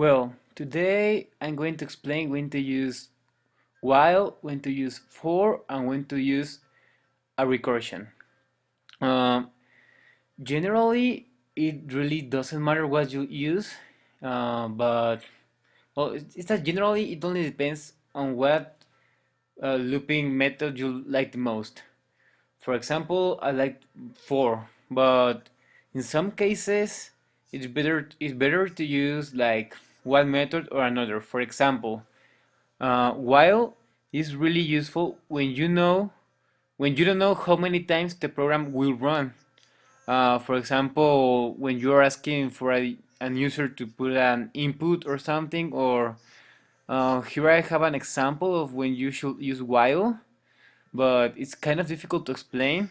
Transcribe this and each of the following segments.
Well, today I'm going to explain when to use while, when to use for, and when to use a recursion. Um, Generally, it really doesn't matter what you use, but well, it's that generally it only depends on what looping method you like the most. For example, I like for, but in some cases it's better to use like one method or another. For example, while is really useful when you don't know how many times the program will run. For example, when you're asking for an user to put an input or something, or here I have an example of when you should use while, but it's kind of difficult to explain.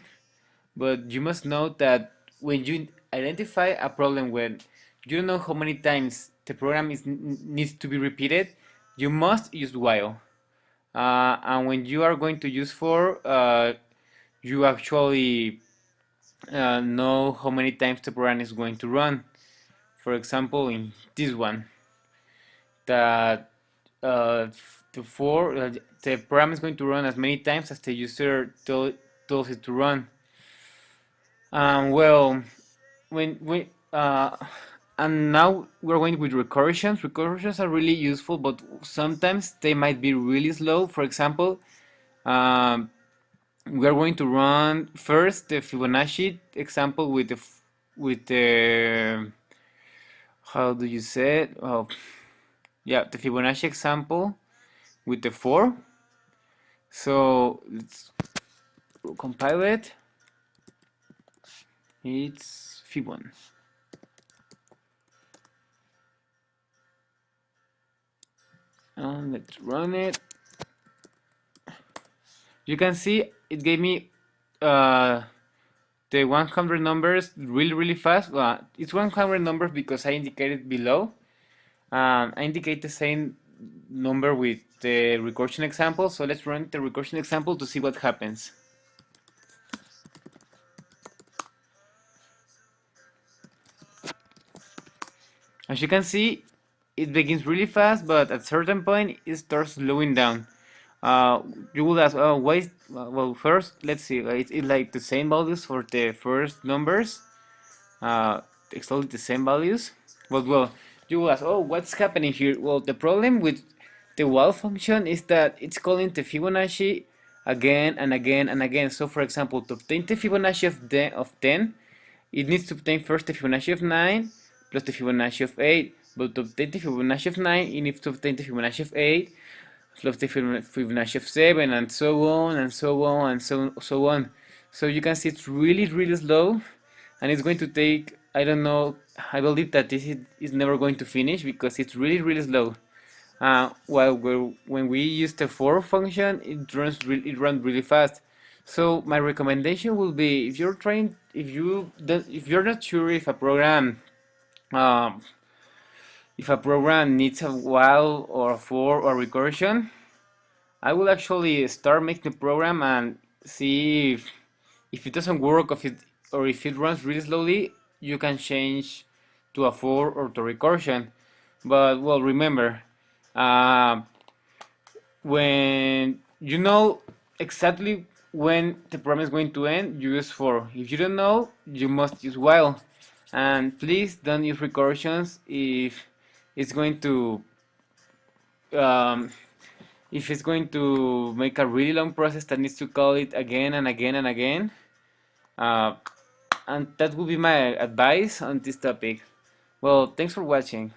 But you must know that when you identify a problem when you don't know how many times the program needs to be repeated, you must use while. And when you are going to use for, you actually know how many times the program is going to run. For example, in this one, that the for the program is going to run as many times as the user tells it to run. Well, when and now we're going with recursions. Recursions are really useful, but sometimes they might be really slow. For example, um, we are going to run first the Fibonacci example with the how do you say it? Oh, yeah, the Fibonacci example with the 4. So let's compile it. It's Fibon. And let's run it. You can see it gave me uh, the 100 numbers really fast. It's 100 numbers because I indicated below. I indicate the same number with the recursion example. So let's run the recursion example to see what happens. As you can see, it begins really fast, but at a certain point it starts slowing down. Uh, you will ask, oh, why is, well, first, let's see, it's like the same values for the first numbers, exactly the same values. Well, you will ask, oh, what's happening here? Well, the problem with the while function is that it's calling the Fibonacci again and again and again. So, for example, to obtain the Fibonacci of 10, it needs to obtain first the Fibonacci of 9 plus the Fibonacci of 8. But to obtain the Fibonacci of 9, it needs to obtain the Fibonacci of 8 plus the Fibonacci of 7, and so on and so on and so on. So you can see it's really slow, and it's going to take, I don't know, I believe that is never going to finish because it's really slow. While when we use the for function, it runs really fast. So my recommendation will be, if you're not sure um, if a program needs a while or a for or recursion, I will actually start making the program and see if it doesn't work, or if it runs really slowly, you can change to a for or to recursion. But well, remember, uh, when you know exactly when the program is going to end, you use for. If you don't know, you must use while. And please don't use recursions it's going to um, if it's going to make a really long process that needs to call it again and again and again. Uh, and that would be my advice on this topic. Well, thanks for watching.